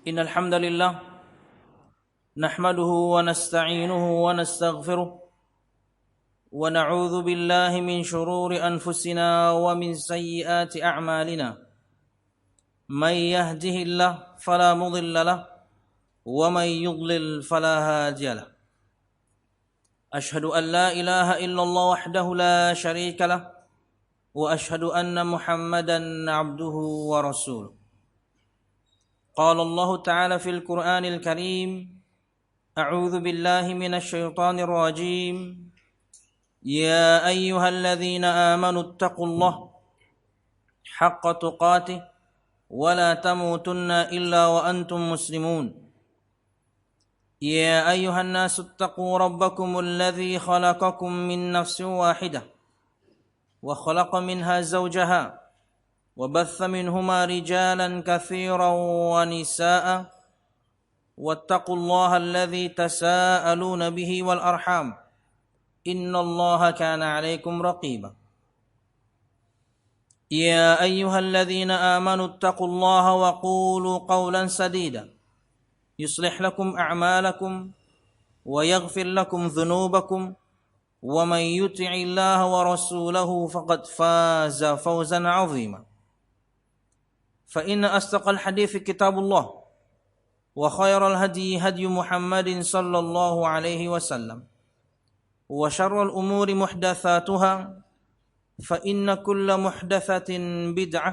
إن الحمد لله نحمده ونستعينه ونستغفره ونعوذ بالله من شرور أنفسنا ومن سيئات أعمالنا من يهده الله فلا مضل له ومن يضلل فلا هادي له أشهد أن لا إله إلا الله وحده لا شريك له وأشهد أن محمدا عبده ورسوله قال الله تعالى في القرآن الكريم أعوذ بالله من الشيطان الرجيم يا أيها الذين آمنوا اتقوا الله حق تقاته ولا تموتن إلا وأنتم مسلمون يا أيها الناس اتقوا ربكم الذي خلقكم من نفس واحدة وخلق منها زوجها وبث منهما رجالا كثيرا ونساء واتقوا الله الذي تساءلون به والأرحام إن الله كان عليكم رقيبا يا أيها الذين آمنوا اتقوا الله وقولوا قولا سديدا يصلح لكم أعمالكم ويغفر لكم ذنوبكم ومن يطع الله ورسوله فقد فاز فوزا عظيما فإن أصدق الحديث كتاب الله وخير الهدي هدي محمد صلى الله عليه وسلم وشر الأمور محدثاتها فإن كل محدثة بدعة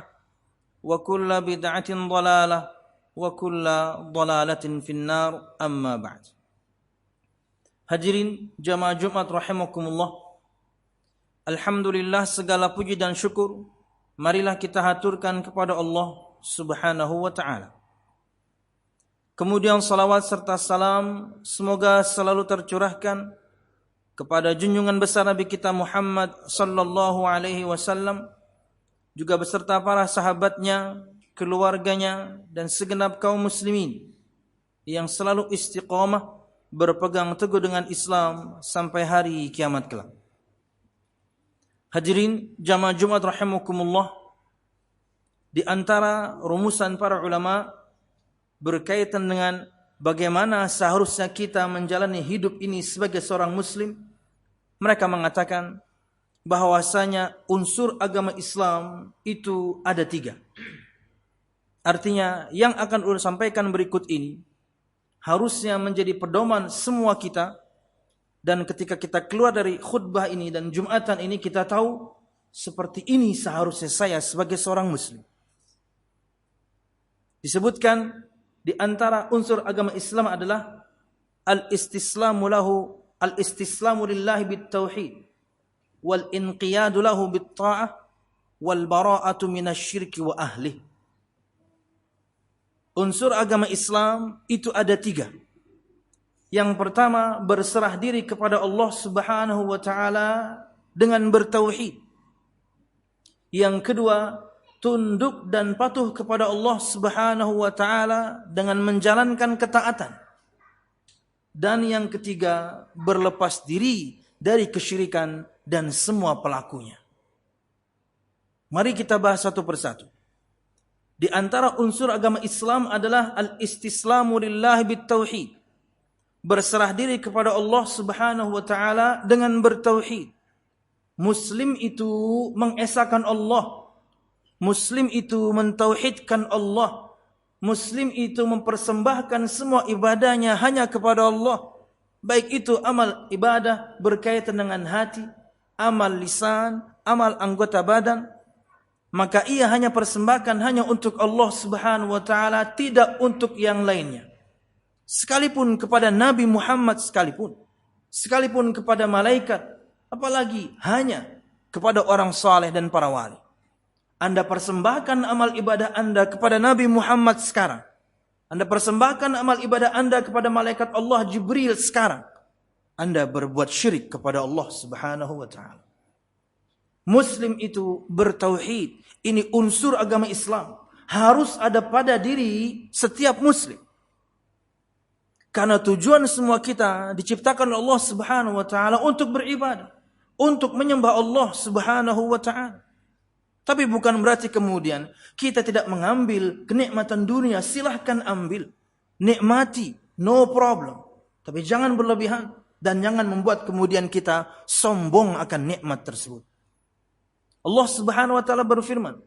وكل بدعة ضلالة وكل ضلالة في النار أما بعد. Hadirin jamaah Jumat rahimakumullah. Alhamdulillah, segala puji dan syukur marilah kita haturkan kepada Allah Subhanahu wa ta'ala. Kemudian salawat serta salam semoga selalu tercurahkan kepada junjungan besar Nabi kita Muhammad sallallahu alaihi wasallam, juga beserta para sahabatnya, keluarganya, dan segenap kaum muslimin yang selalu istiqamah berpegang teguh dengan Islam sampai hari kiamat kelak. Hadirin jamaah Jumat rahimakumullah, di antara rumusan para ulama berkaitan dengan bagaimana seharusnya kita menjalani hidup ini sebagai seorang muslim, mereka mengatakan bahwasanya unsur agama Islam itu ada 3. Artinya yang akan ulun sampaikan berikut ini harusnya menjadi pedoman semua kita, dan ketika kita keluar dari khutbah ini dan Jumatan ini kita tahu seperti ini seharusnya saya sebagai seorang muslim. Disebutkan di antara unsur agama Islam adalah al-istislamu lillahi bit-tauhid wal inqiyadu lahu bit-ta'ah wal bara'atu minasyirki wa ahli. Unsur agama Islam itu ada 3. Yang pertama, berserah diri kepada Allah Subhanahu wa ta'ala dengan bertauhid. Yang kedua, tunduk dan patuh kepada Allah Subhanahu wa ta'ala dengan menjalankan ketaatan. Dan yang ketiga, berlepas diri dari kesyirikan dan semua pelakunya. Mari kita bahas satu persatu. Di antara unsur agama Islam adalah al-istislamu lillahi bit-tauhid. Berserah diri kepada Allah Subhanahu wa ta'ala dengan bertauhid. Muslim itu mengesahkan Allah. Muslim itu mentauhidkan Allah. Muslim itu mempersembahkan semua ibadahnya hanya kepada Allah. Baik itu amal ibadah berkaitan dengan hati, amal lisan, amal anggota badan. Maka ia hanya persembahkan hanya untuk Allah Subhanahu wa ta'ala, tidak untuk yang lainnya. Sekalipun kepada Nabi Muhammad sekalipun kepada malaikat, apalagi hanya kepada orang saleh dan para wali. Anda persembahkan amal ibadah Anda kepada Nabi Muhammad sekarang. Anda persembahkan amal ibadah Anda kepada malaikat Allah Jibril sekarang. Anda berbuat syirik kepada Allah Subhanahu wa ta'ala. Muslim itu bertauhid. Ini unsur agama Islam. Harus ada pada diri setiap muslim. Karena tujuan semua kita diciptakan oleh Allah Subhanahu wa ta'ala untuk beribadah. Untuk menyembah Allah Subhanahu wa ta'ala. Tapi bukan berarti kemudian kita tidak mengambil kenikmatan dunia, silahkan ambil. nikmati, no problem. Tapi jangan berlebihan dan jangan membuat kemudian kita sombong akan nikmat tersebut. Allah Subhanahu wa taala berfirman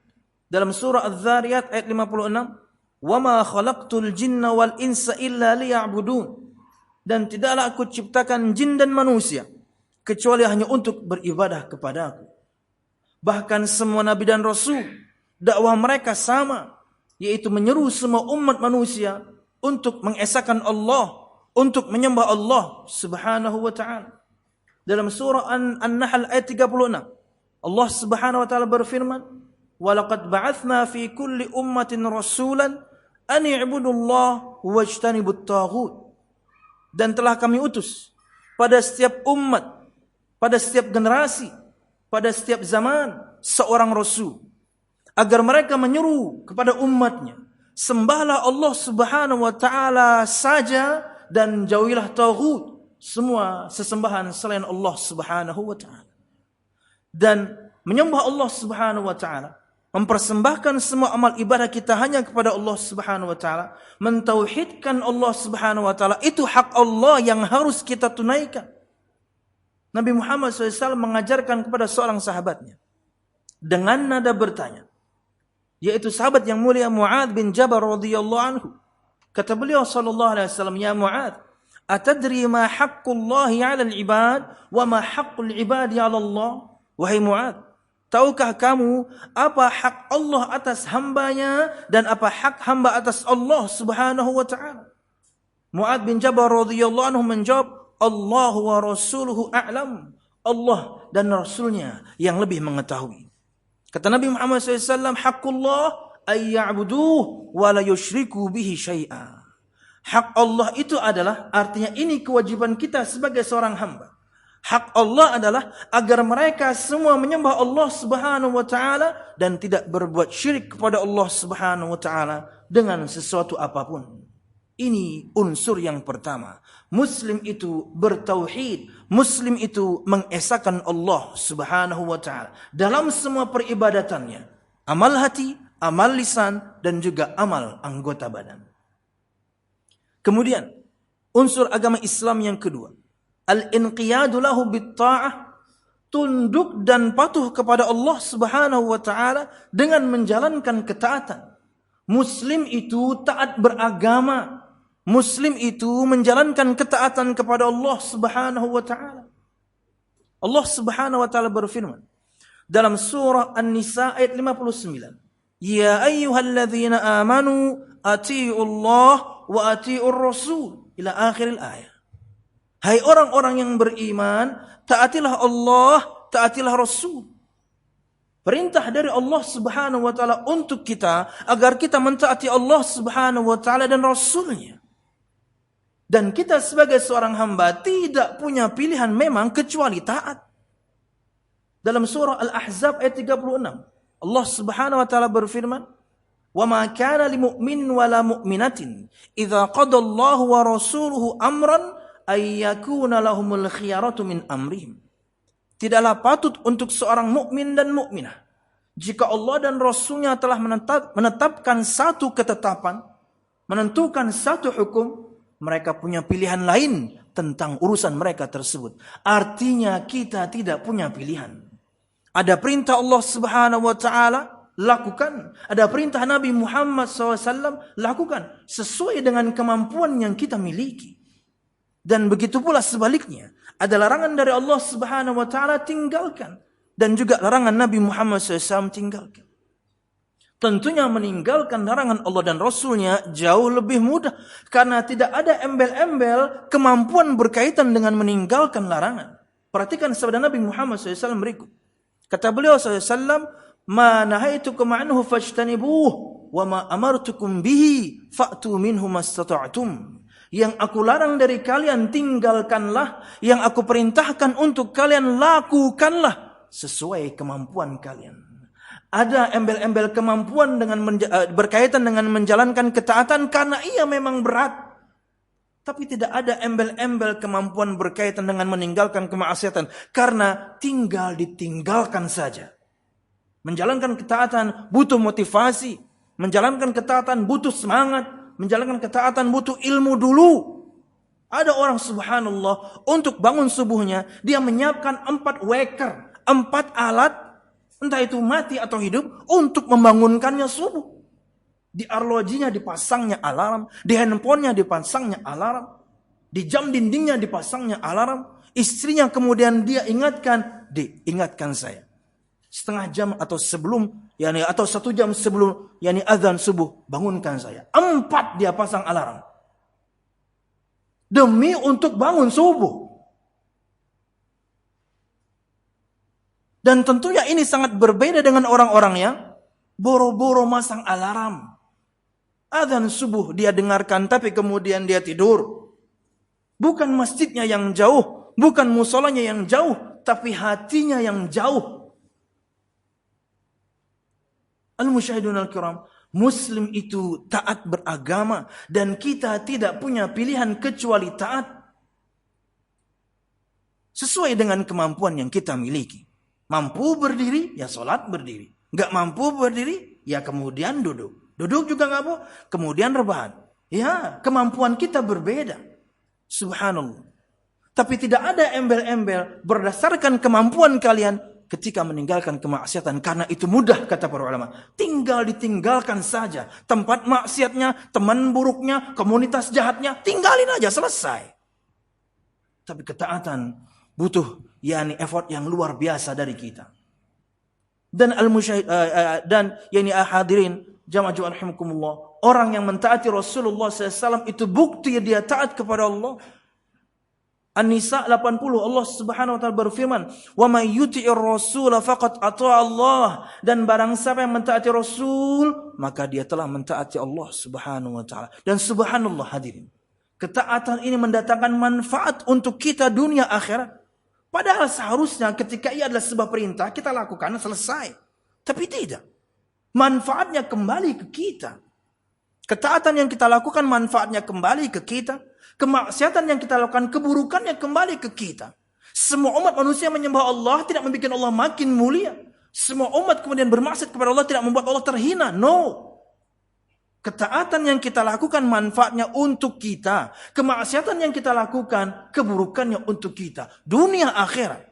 dalam surah Az-Zariyat ayat 56, "Wa ma khalaqtul jinna wal insa illa liya'budun." Dan tidaklah aku ciptakan jin dan manusia kecuali hanya untuk beribadah kepada aku. Bahkan semua nabi dan rasul, dakwah mereka sama, yaitu menyeru semua umat manusia untuk mengesahkan Allah, untuk menyembah Allah Subhanahu wa taala. Dalam surah An-Nahl ayat 36, Allah Subhanahu wa taala berfirman, "Wa laqad ba'atsna fi kulli ummatin rasulan an i'budullaha wajtanibut taghut." Dan telah kami utus pada setiap umat, pada setiap generasi, pada setiap zaman seorang rasul agar mereka menyeru kepada umatnya, sembahlah Allah Subhanahu wa taala saja dan jauhilah taghut, semua sesembahan selain Allah Subhanahu wa taala. Dan menyembah Allah Subhanahu wa taala, mempersembahkan semua amal ibadah kita hanya kepada Allah Subhanahu wa taala, mentauhidkan Allah Subhanahu wa taala, itu hak Allah yang harus kita tunaikan. Nabi Muhammad SAW mengajarkan kepada seorang sahabatnya dengan nada bertanya, yaitu sahabat yang mulia Mu'adz bin Jabal radhiyallahu anhu. Kata beliau sallallahu alaihi wasallam, "Ya Mu'adz, atadri ma haqqullahi 'alal 'ibad wa ma haqqul 'ibadi 'ala Allah?" Wahai Mu'adz, tahukah kamu apa hak Allah atas hambanya dan apa hak hamba atas Allah Subhanahu wa taala? Mu'adz bin Jabal radhiyallahu anhu menjawab, "Allah wa rasuluhu a'lam." Allah dan Rasulnya yang lebih mengetahui. Kata Nabi Muhammad SAW, "Haqqullah ay ya'buduh wa la yusyriku bihi syai'a." Hak Allah itu adalah, artinya ini kewajiban kita sebagai seorang hamba. Hak Allah adalah agar mereka semua menyembah Allah Subhanahu wa taala dan tidak berbuat syirik kepada Allah Subhanahu wa taala dengan sesuatu apapun. Ini unsur yang pertama. Muslim itu bertauhid, Muslim itu mengesahkan Allah Subhanahu wa taala dalam semua peribadatannya, amal hati, amal lisan dan juga amal anggota badan. Kemudian unsur agama Islam yang kedua, al-inqiyadu lahu bit-ta'ah, tunduk dan patuh kepada Allah Subhanahu wa taala dengan menjalankan ketaatan. Muslim itu taat beragama. Muslim itu menjalankan ketaatan kepada Allah Subhanahu wa taala. Allah Subhanahu wa taala berfirman dalam surah An-Nisa ayat 59, "Ya ayyuhalladzina amanu atii'ullah wa atii'ur rasul" ila akhir ayat. Hai orang-orang yang beriman, taatilah Allah, taatilah Rasul. Perintah dari Allah Subhanahu wa taala untuk kita agar kita mentaati Allah Subhanahu wa taala dan Rasulnya. Dan kita sebagai seorang hamba tidak punya pilihan memang kecuali taat. Dalam surah Al-Ahzab ayat 36, Allah Subhanahu wa taala berfirman, "Wa ma kana lil mu'minin wa la mu'minatin idza qada Allahu wa rasuluhu amran ayyakuna lahumul khiyaratu min amrihim." Tidaklah patut untuk seorang mukmin dan mukminah jika Allah dan Rasulnya telah menetapkan satu ketetapan, menentukan satu hukum, mereka punya pilihan lain tentang urusan mereka tersebut. Artinya kita tidak punya pilihan. Ada perintah Allah Subhanahu wa taala, lakukan. Ada perintah Nabi Muhammad SAW, lakukan sesuai dengan kemampuan yang kita miliki. Dan begitu pula sebaliknya, ada larangan dari Allah Subhanahu wa taala, tinggalkan. Dan juga larangan Nabi Muhammad SAW, tinggalkan. Tentunya meninggalkan larangan Allah dan Rasulnya jauh lebih mudah, karena tidak ada embel-embel kemampuan berkaitan dengan meninggalkan larangan. Perhatikan sabda Nabi Muhammad SAW berikut. Kata beliau SAW, "Ma nahaitukum anhu fajtanibuh, wa ma amartukum bihi fa'tu minhu mastata'tum." Yang aku larang dari kalian tinggalkanlah, yang aku perintahkan untuk kalian lakukanlah sesuai kemampuan kalian. Ada embel-embel kemampuan dengan berkaitan dengan menjalankan ketaatan karena ia memang berat. Tapi tidak ada embel-embel kemampuan berkaitan dengan meninggalkan kemaksiatan karena tinggal ditinggalkan saja. Menjalankan ketaatan butuh motivasi, menjalankan ketaatan butuh semangat, menjalankan ketaatan butuh ilmu dulu. Ada orang subhanallah, untuk bangun subuhnya, dia menyiapkan 4 waker, 4 alat, entah itu mati atau hidup, untuk membangunkannya subuh. Di arlojinya dipasangnya alarm, di handphonenya dipasangnya alarm, di jam dindingnya dipasangnya alarm. Istrinya kemudian dia ingatkan, ingatkan saya. Setengah jam atau sebelum, atau 1 jam sebelum azan subuh, bangunkan saya. 4 dia pasang alarm. Demi untuk bangun subuh. Dan tentunya ini sangat berbeda dengan orang-orang yang boro-boro masang alarm. Azan subuh dia dengarkan, tapi kemudian dia tidur. Bukan masjidnya yang jauh, bukan musolanya yang jauh, tapi hatinya yang jauh. Al-musyahidun al-kiram, Muslim itu taat beragama, dan kita tidak punya pilihan kecuali taat sesuai dengan kemampuan yang kita miliki. Mampu berdiri, ya sholat berdiri. Nggak mampu berdiri, ya kemudian duduk. Duduk juga nggak mampu, kemudian rebahan. Ya, kemampuan kita berbeda. Subhanallah. Tapi tidak ada embel-embel berdasarkan kemampuan kalian ketika meninggalkan kemaksiatan, karena itu mudah, kata para ulama. Tinggal ditinggalkan saja. Tempat maksiatnya, teman buruknya, komunitas jahatnya, tinggalin aja, selesai. Tapi ketaatan butuh effort yang luar biasa dari kita. Dan hadirin jamaah rahimakumullah, orang yang mentaati Rasulullah SAW itu bukti dia taat kepada Allah. An-Nisa 80, Allah Subhanahu wa taala berfirman, "Wa may yuti'ir rasul faqad ata'a Allah." Dan barang siapa yang mentaati Rasul, maka dia telah mentaati Allah Subhanahu wa taala. Dan subhanallah hadirin, ketaatan ini mendatangkan manfaat untuk kita dunia akhirat. Padahal seharusnya ketika ia adalah sebuah perintah, kita lakukan selesai. Tapi tidak. Manfaatnya kembali ke kita. Ketaatan yang kita lakukan manfaatnya kembali ke kita. Kemaksiatan yang kita lakukan, keburukannya kembali ke kita. Semua umat manusia menyembah Allah tidak membuat Allah makin mulia. Semua umat kemudian bermaksiat kepada Allah tidak membuat Allah terhina. No. Ketaatan yang kita lakukan manfaatnya untuk kita. Kemaksiatan yang kita lakukan, keburukannya untuk kita. Dunia akhirat.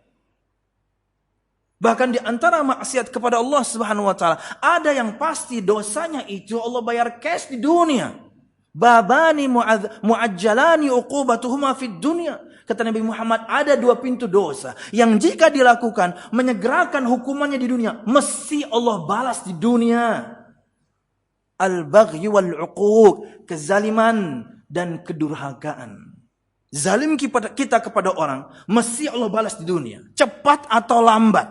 Bahkan di antara maksiat kepada Allah Subhanahu wa taala, ada yang pasti dosanya itu Allah bayar cash di dunia. Babani mu'ajjalani uqubatuhuma fid dunya. Kata Nabi Muhammad, ada 2 pintu dosa yang jika dilakukan menyegerakan hukumannya di dunia, mesti Allah balas di dunia. Al-baghyu wal-uquq, kezaliman dan kedurhakaan. Zalim kita kepada orang, mesti Allah balas di dunia, cepat atau lambat.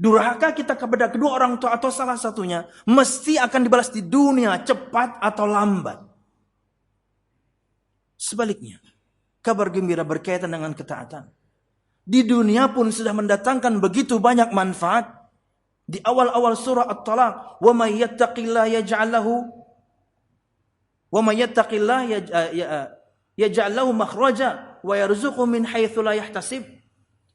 Durhaka kita kepada kedua orang tua atau salah satunya, mesti akan dibalas di dunia, cepat atau lambat. Sebaliknya, kabar gembira berkaitan dengan ketaatan. Di dunia pun sudah mendatangkan begitu banyak manfaat. Di awal-awal surah At-Talaq, wa may yattaqillaha yaj'al lahu makhraja wa yarzuqhu min haitsu la yahtasib.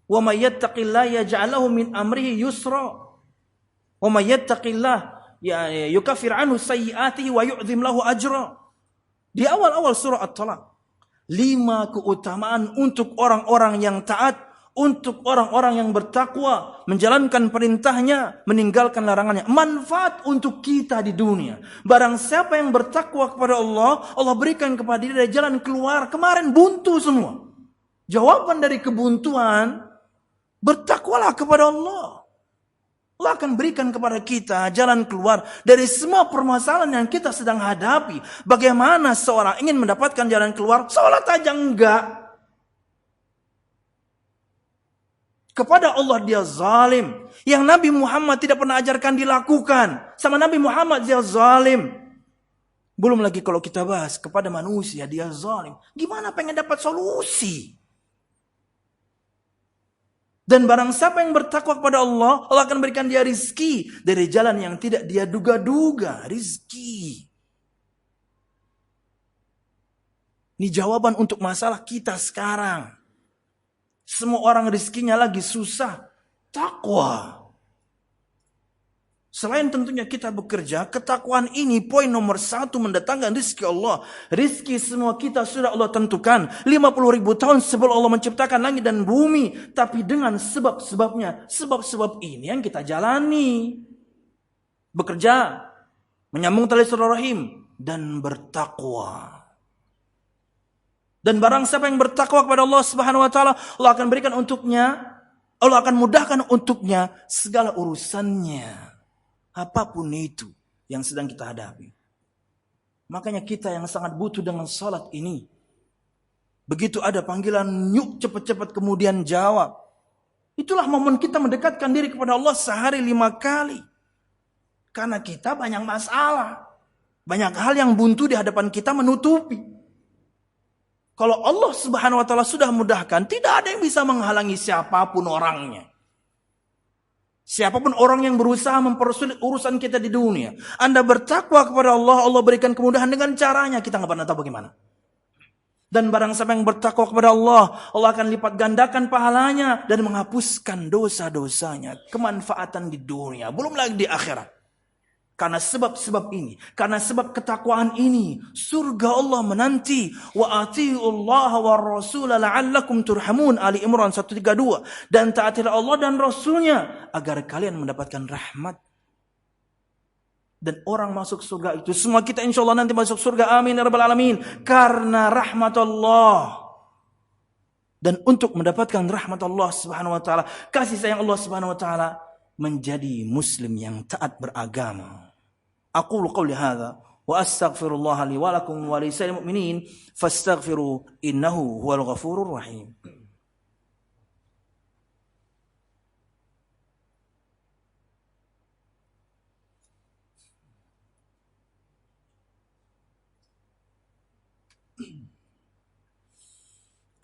Wa may yattaqillaha yaj'al lahu min amrihi yusra. Wa may yattaqillaha yukaffir anhu sayyi'atihi wa yu'dhim lahu ajra. Di awal-awal surah At-Talaq, 5 keutamaan untuk orang-orang yang taat, untuk orang-orang yang bertakwa, menjalankan perintahnya, meninggalkan larangannya. Manfaat untuk kita di dunia. Barang siapa yang bertakwa kepada Allah, Allah berikan kepada dia jalan keluar. Kemarin buntu semua. Jawaban dari kebuntuan, bertakwalah kepada Allah. Allah akan berikan kepada kita jalan keluar dari semua permasalahan yang kita sedang hadapi. Bagaimana seorang ingin mendapatkan jalan keluar, sholat aja enggak. Kepada Allah dia zalim. Yang Nabi Muhammad tidak pernah ajarkan dilakukan. Sama Nabi Muhammad dia zalim. Belum lagi kalau kita bahas kepada manusia dia zalim. Gimana pengen dapat solusi? Dan barang siapa yang bertakwa kepada Allah, Allah akan berikan dia rizki dari jalan yang tidak dia duga-duga. Rizki. Ini jawaban untuk masalah kita sekarang. Semua orang rizkinya lagi susah. Takwa. Selain tentunya kita bekerja, ketakwaan ini poin nomor 1 mendatangkan rizki Allah. Rizki semua kita sudah Allah tentukan. 50.000 tahun sebelum Allah menciptakan langit dan bumi. Tapi dengan sebab-sebabnya. Sebab-sebab ini yang kita jalani. Bekerja, menyambung tali silaturahim, dan bertakwa. Dan barang siapa yang bertakwa kepada Allah Subhanahu wa taala, Allah akan berikan untuknya, Allah akan mudahkan untuknya segala urusannya. Apapun itu yang sedang kita hadapi. Makanya kita yang sangat butuh dengan salat ini. Begitu ada panggilan, yuk cepat-cepat kemudian jawab. Itulah momen kita mendekatkan diri kepada Allah sehari 5 kali. Karena kita banyak masalah. Banyak hal yang buntu di hadapan kita menutupi. Kalau Allah Subhanahu wa taala sudah mudahkan, tidak ada yang bisa menghalangi siapapun orangnya. Siapapun orang yang berusaha mempersulit urusan kita di dunia. Anda bertakwa kepada Allah, Allah berikan kemudahan dengan caranya. Kita nggak pernah tahu bagaimana. Dan barang siapa yang bertakwa kepada Allah, Allah akan lipat gandakan pahalanya dan menghapuskan dosa-dosanya. Kemanfaatan di dunia, belum lagi di akhirat. Karena sebab-sebab ini, karena sebab ketakwaan ini, surga Allah menanti. Wa atiullaha wa rasula la'allakum turhamun. Ali Imran 132. Dan taatilah Allah dan Rasulnya agar kalian mendapatkan rahmat. Dan orang masuk surga itu, semua kita insya Allah nanti masuk surga. Amin ya rabbal alamin. Karena rahmat Allah. Dan untuk mendapatkan rahmat Allah Subhanahu wa taala, kasih sayang Allah Subhanahu wa taala, menjadi muslim yang taat beragama. Aqulu qawli hadza wa astaghfirullah li wa lakum wa li sa'il mu'minin fastaghfiru innahu huwal ghafurur rahim.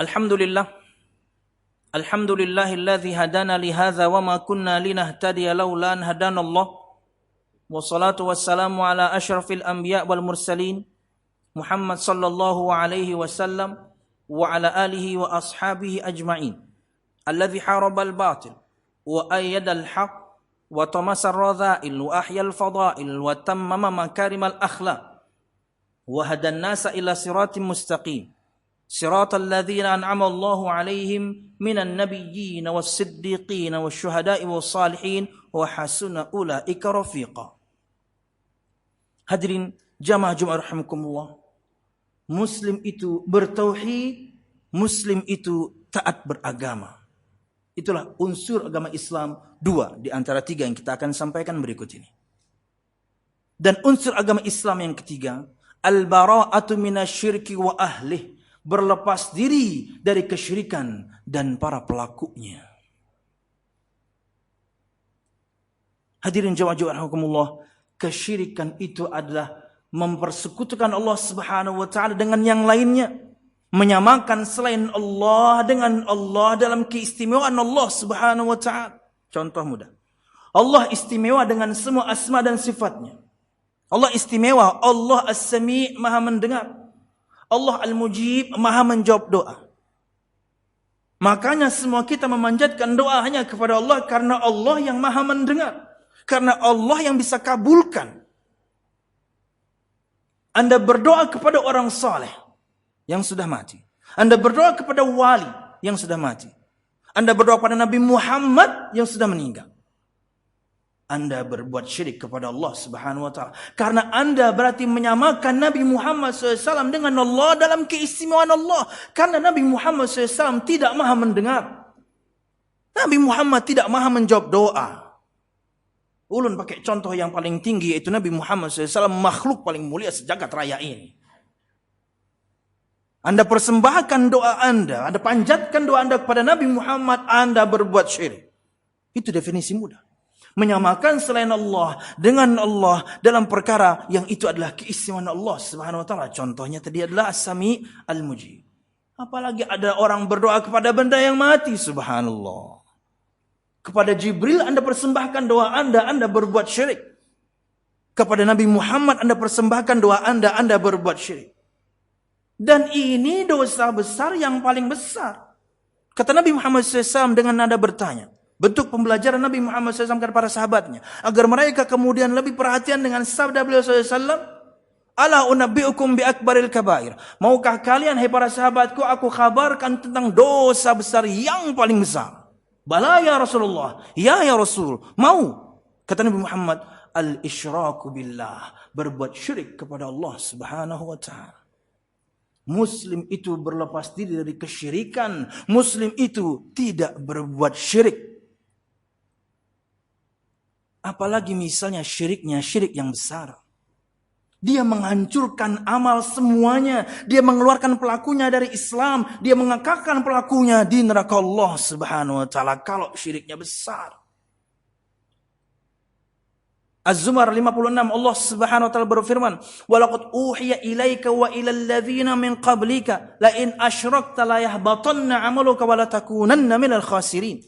Alhamdulillah. Alhamdulillahilladzi hadana li hadza wa ma kunna linahtadiya laula an hadanallah. Wassalatu wassalamu ala asyrafil anbiya wal mursalin Muhammad sallallahu alaihi wasallam wa ala alihi wa ashabihi ajma'in. Alladzi harabal batil wa ayyadal haq wa tamasar radha'il wa ahyal fada'il wa tammama makarimal akhlaq wa hadan nasa ila siratim mustaqim. Siratal ladzina an'ama Allahu 'alaihim minan nabiyyin was-siddiqin wasyuhada'i was-salihin wa hasuna ulaika rafiqa. Hadirin jamaah Jumat rahimakumullah. Muslim itu bertauhid, muslim itu taat beragama. Itulah unsur agama Islam 2 di antara 3 yang kita akan sampaikan berikut ini. Dan unsur agama Islam yang ketiga, al-bara'atu minasyirki wa ahlih, berlepas diri dari kesyirikan dan para pelakunya. Hadirin jamaah rahimakumullah, kesyirikan itu adalah mempersekutukan Allah Subhanahu wa taala dengan yang lainnya, menyamakan selain Allah dengan Allah dalam keistimewaan Allah Subhanahu wa taala. Contoh mudah. Allah istimewa dengan semua asma dan sifatnya. Allah istimewa, Allah As-Sami', Maha mendengar. Allah Al-Mujib, Maha menjawab doa. Makanya semua kita memanjatkan doa hanya kepada Allah karena Allah yang Maha mendengar. Karena Allah yang bisa kabulkan. Anda berdoa kepada orang saleh yang sudah mati. Anda berdoa kepada wali yang sudah mati. Anda berdoa kepada Nabi Muhammad yang sudah meninggal. Anda berbuat syirik kepada Allah Subhanahu wa taala. Karena Anda berarti menyamakan Nabi Muhammad SAW dengan Allah dalam keistimewaan Allah. Karena Nabi Muhammad SAW tidak maha mendengar. Nabi Muhammad tidak maha menjawab doa. Ulun pakai contoh yang paling tinggi, yaitu Nabi Muhammad SAW, makhluk paling mulia sejagat raya ini. Anda persembahkan doa Anda panjatkan doa Anda kepada Nabi Muhammad, Anda berbuat syirik. Itu definisi mudah. Menyamakan selain Allah dengan Allah dalam perkara yang itu adalah keistimewaan Allah Subhanahu wa taala. Contohnya tadi adalah As-Sami' Al-Mujib. Apalagi ada orang berdoa kepada benda yang mati, subhanallah. Kepada Jibril Anda persembahkan doa Anda berbuat syirik. Kepada Nabi Muhammad Anda persembahkan doa Anda berbuat syirik. Dan ini dosa besar yang paling besar. Kata Nabi Muhammad SAW dengan nada bertanya. Bentuk pembelajaran Nabi Muhammad SAW kepada para sahabatnya. Agar mereka kemudian lebih perhatian dengan sabda beliau SAW. Ala unabbi'ukum bi akbaril kabair. Maukah kalian, hai para sahabatku, aku kabarkan tentang dosa besar yang paling besar? Bala ya Rasulullah. Ya Rasul. Mau. Kata Nabi Muhammad, al-isyraku billah. Berbuat syirik kepada Allah Subhanahu wa ta'ala. Muslim itu berlepas diri dari kesyirikan. Muslim itu tidak berbuat syirik. Apalagi misalnya syiriknya syirik yang besar. Dia menghancurkan amal semuanya. Dia mengeluarkan pelakunya dari Islam. Dia mengekalkan pelakunya di neraka Allah Subhanahu wa ta'ala kalau syiriknya besar. Az-Zumar 56, Allah Subhanahu wa ta'ala berfirman, "Walaqad uhiya ilaika wa ilal ladzina min qablika la in asyrakta la yahbatanna 'amaluka wa la takunanna minal khasirin."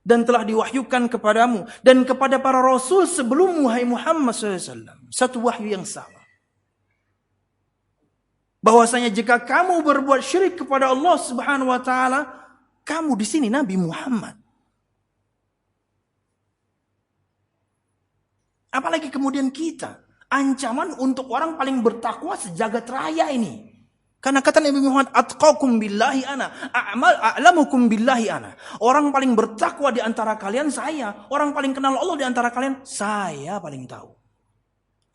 Dan telah diwahyukan kepadamu dan kepada para rasul sebelummu, hai Muhammad SAW. Satu wahyu yang sama. Bahwasanya jika kamu berbuat syirik kepada Allah Subhanahu wa ta'ala, kamu di sini Nabi Muhammad. Apalagi kemudian kita. Ancaman untuk orang paling bertakwa sejagat raya ini. Karena kata Nabi Muhammad, atqakum billahi ana, a'lamukum billahi ana. Orang paling bertakwa di antara kalian saya. Orang paling kenal Allah di antara kalian, saya paling tahu.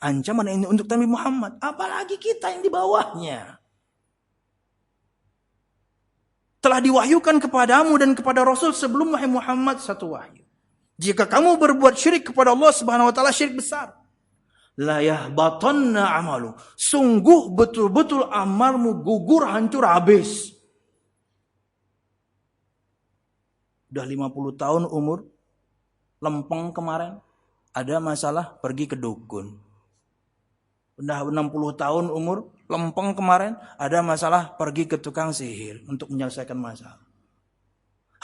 Ancaman ini untuk Nabi Muhammad. Apalagi kita yang di bawahnya. Telah diwahyukan kepadamu dan kepada Rasul sebelum wahai Muhammad satu wahyu. Jika kamu berbuat syirik kepada Allah Subhanahu wa ta'ala, syirik besar. La yahbatanna amalu. Sungguh betul-betul amalmu gugur, hancur, habis. Udah 50 tahun umur, lempeng kemarin, ada masalah pergi ke dukun. Udah 60 tahun umur, lempeng kemarin, ada masalah pergi ke tukang sihir untuk menyelesaikan masalah.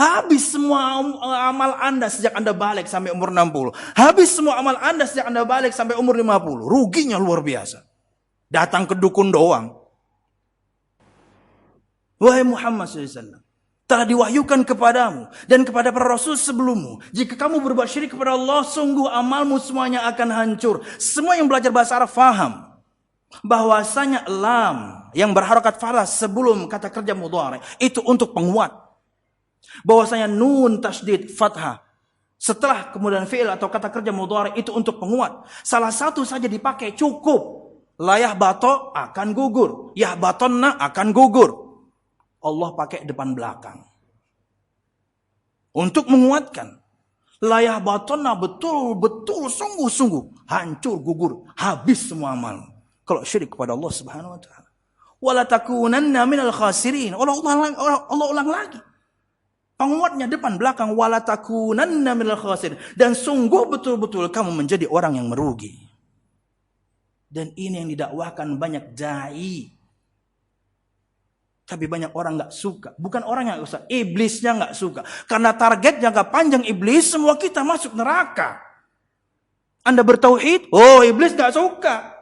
Habis semua amal Anda sejak Anda balik sampai umur 60. Habis semua amal Anda sejak Anda balik sampai umur 50. Ruginya luar biasa. Datang ke dukun doang. Wahai Muhammad SAW, telah diwahyukan kepadamu dan kepada para rasul sebelummu. Jika kamu berbuat syirik kepada Allah, sungguh amalmu semuanya akan hancur. Semua yang belajar bahasa Arab faham bahwasanya lam yang berharokat fathah sebelum kata kerja mudhari itu untuk penguat. Bahwasanya nun tasydid fathah setelah kemudian fi'il atau kata kerja mudhari itu untuk penguat. Salah satu saja dipakai cukup. La yahbata akan gugur, yahbatanna akan gugur. Allah pakai depan belakang untuk menguatkan. La yahbatanna betul-betul sungguh-sungguh hancur, gugur, habis semua amal. Kalau syirik kepada Allah Subhanahu wa ta'ala. Wala takunanna minal khasirin. Allah ulang lagi. Penguatnya depan belakang, wala takunanna minal khasirin, dan sungguh betul-betul kamu menjadi orang yang merugi. Dan ini yang didakwahkan banyak dai. Tapi banyak orang enggak suka. Bukan orang yang enggak suka, iblisnya enggak suka. Karena target jangka panjang iblis semua kita masuk neraka. Anda bertauhid, oh iblis enggak suka.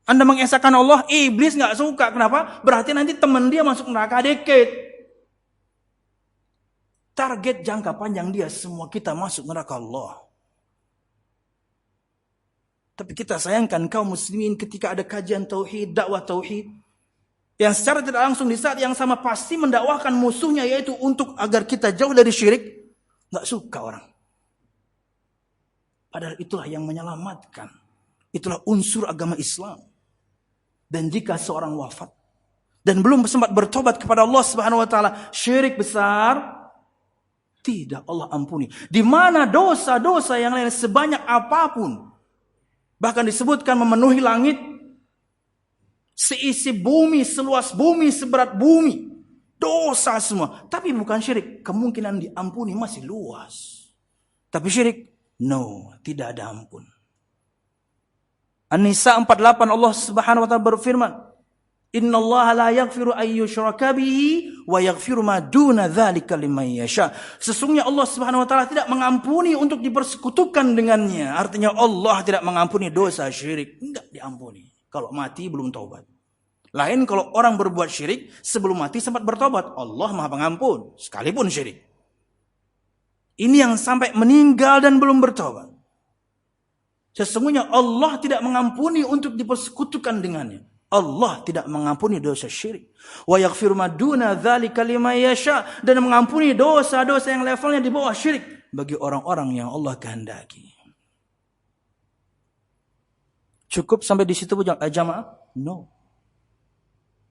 Anda mengesahkan Allah, iblis enggak suka. Kenapa? Berarti nanti teman dia masuk neraka dikit. Target jangka panjang dia semua kita masuk neraka Allah. Tapi kita sayangkan kaum muslimin ketika ada kajian tauhid, dakwah tauhid, yang secara tidak langsung di saat yang sama pasti mendakwahkan musuhnya, yaitu untuk agar kita jauh dari syirik, nggak suka orang. Padahal itulah yang menyelamatkan. Itulah unsur agama Islam. Dan jika seorang wafat dan belum sempat bertobat kepada Allah Subhanahu wa ta'ala, syirik besar, tidak Allah ampuni. Di mana dosa-dosa yang lain sebanyak apapun, bahkan disebutkan memenuhi langit, seisi bumi, seluas bumi, seberat bumi, dosa semua. Tapi bukan syirik, kemungkinan diampuni masih luas. Tapi syirik, no, tidak ada ampun. An-Nisa 48, Allah Subhanahu wa ta'ala berfirman, Innallaha la yaghfiru an yushraka bihi wa yaghfiru ma duna dzalika liman yasha. Sesungguhnya Allah Subhanahu wa taala tidak mengampuni untuk dipersekutukan dengannya. Artinya Allah tidak mengampuni dosa syirik, enggak diampuni kalau mati belum taubat. Lain kalau orang berbuat syirik sebelum mati sempat bertobat, Allah Maha Pengampun sekalipun syirik. Ini yang sampai meninggal dan belum bertobat. Sesungguhnya Allah tidak mengampuni untuk dipersekutukan dengannya. Allah tidak mengampuni dosa syirik. Wa yaghfiru ma duna dzalika liman yasha, dan mengampuni dosa-dosa yang levelnya di bawah syirik bagi orang-orang yang Allah kehendaki. Cukup sampai di situ jamaah? No.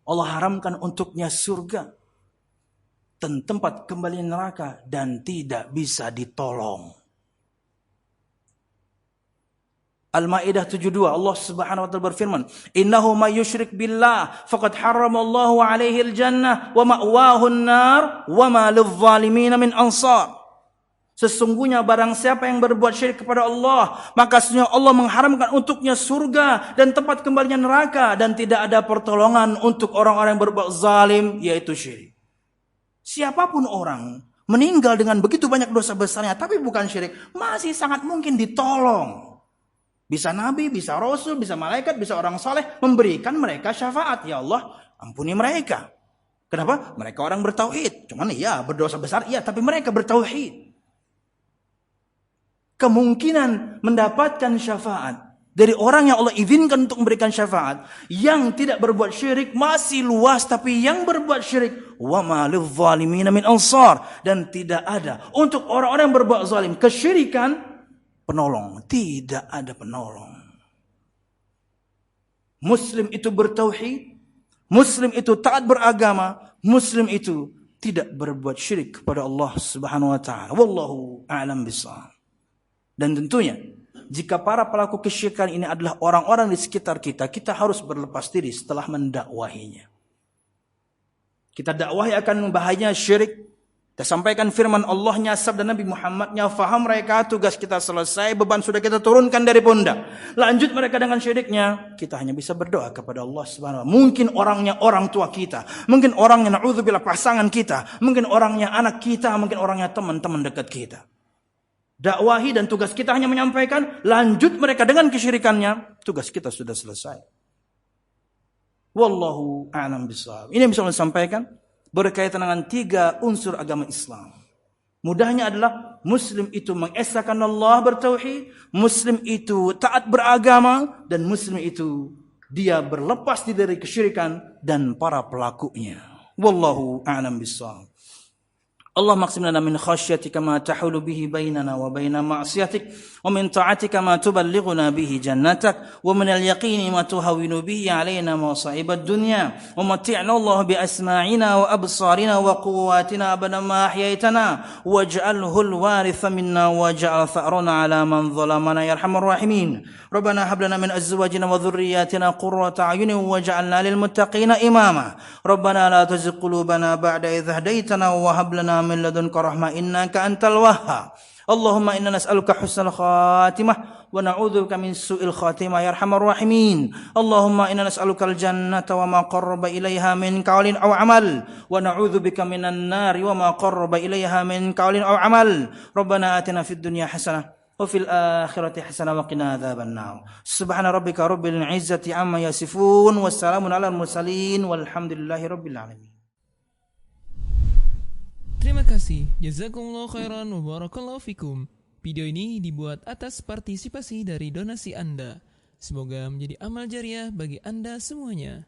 Allah haramkan untuknya surga dan tempat kembali neraka dan tidak bisa ditolong. Al-Maidah 72, Allah Subhanahu wa taala berfirman, "Innahu may yusyrik billah faqad harramallahu 'alaihi al-jannah wa ma'wahu an-nar wa ma lidh-dhalimin min ansar." Sesungguhnya barang siapa yang berbuat syirik kepada Allah, maka sesungguhnya Allah mengharamkan untuknya surga dan tempat kembalinya neraka, dan tidak ada pertolongan untuk orang-orang yang berbuat zalim, yaitu syirik. Siapapun orang meninggal dengan begitu banyak dosa besarnya tapi bukan syirik, masih sangat mungkin ditolong. Bisa nabi, bisa rasul, bisa malaikat, bisa orang saleh memberikan mereka syafaat. Ya Allah, ampuni mereka. Kenapa? Mereka orang bertauhid. Cuman iya, berdosa besar iya, tapi mereka bertauhid. Kemungkinan mendapatkan syafaat dari orang yang Allah izinkan untuk memberikan syafaat yang tidak berbuat syirik masih luas, tapi yang berbuat syirik wa ma lidh-dhalimin min ansar, dan tidak ada untuk orang-orang yang berbuat zalim kesyirikan penolong, tidak ada penolong. Muslim itu bertauhid, Muslim itu taat beragama, Muslim itu tidak berbuat syirik kepada Allah Subhanahu wa taala. Wallahu a'lam bishawab. Dan tentunya jika para pelaku kesyirikan ini adalah orang-orang di sekitar kita, kita harus berlepas diri setelah mendakwahinya. Kita dakwahi akan bahayanya syirik. Kita sampaikan firman Allahnya, sabda Nabi Muhammadnya, faham mereka, tugas kita selesai, beban sudah kita turunkan dari pundak. Lanjut mereka dengan syiriknya, kita hanya bisa berdoa kepada Allah Subhanahu wa taala. Mungkin orangnya orang tua kita, mungkin orangnya na'udzubillah pasangan kita, mungkin orangnya anak kita, mungkin orangnya teman-teman dekat kita. Dakwahi dan tugas kita hanya menyampaikan, lanjut mereka dengan kesyirikannya, tugas kita sudah selesai. Wallahu a'lam bishawab. Ini yang bisa saya sampaikan berkaitan dengan 3 unsur agama Islam. Mudahnya adalah Muslim itu mengesahkan Allah bertauhid, Muslim itu taat beragama, dan Muslim itu dia berlepas diri dari kesyirikan dan para pelakunya. Wallahu a'lam bishawab. اللهم اقسم لنا من خشيتك ما تحول به بيننا وبين معصيتك ومن طاعتك ما تبلغنا به جنتك ومن اليقين ما تهون به علينا مصائب الدنيا ومتعنا الله بأسماعنا وأبصارنا وقواتنا أبدا ما أحييتنا واجعله الوارث منا واجعل ثأرنا على من ظلمنا يا أرحم الراحمين ربنا هب لنا من أزواجنا وذرياتنا قرة أعين واجعلنا للمتقين إماما ربنا لا تزغ قلوبنا بعد إذ هديتنا وهب لنا من لدنك رحمة إنك أنت الوهاب اللهم إنا نسألك حسن الخاتمة ونعوذ بك من سوء الخاتمة يا أرحم الراحمين اللهم إنا نسألك الجنة وما قرب إليها من قول أو عمل ونعوذ بك من النار وما قرب إليها من قول أو عمل ربنا آتنا في الدنيا حسنة وفي الآخرة حسنة وقنا عذاب النار سبحان ربك رب العزة عما يصفون والسلام على المرسلين والحمد لله رب العالمين. Terima kasih, jazakumullah khairan wa barakallahu fikum. Video ini dibuat atas partisipasi dari donasi Anda. Semoga menjadi amal jariah bagi Anda semuanya.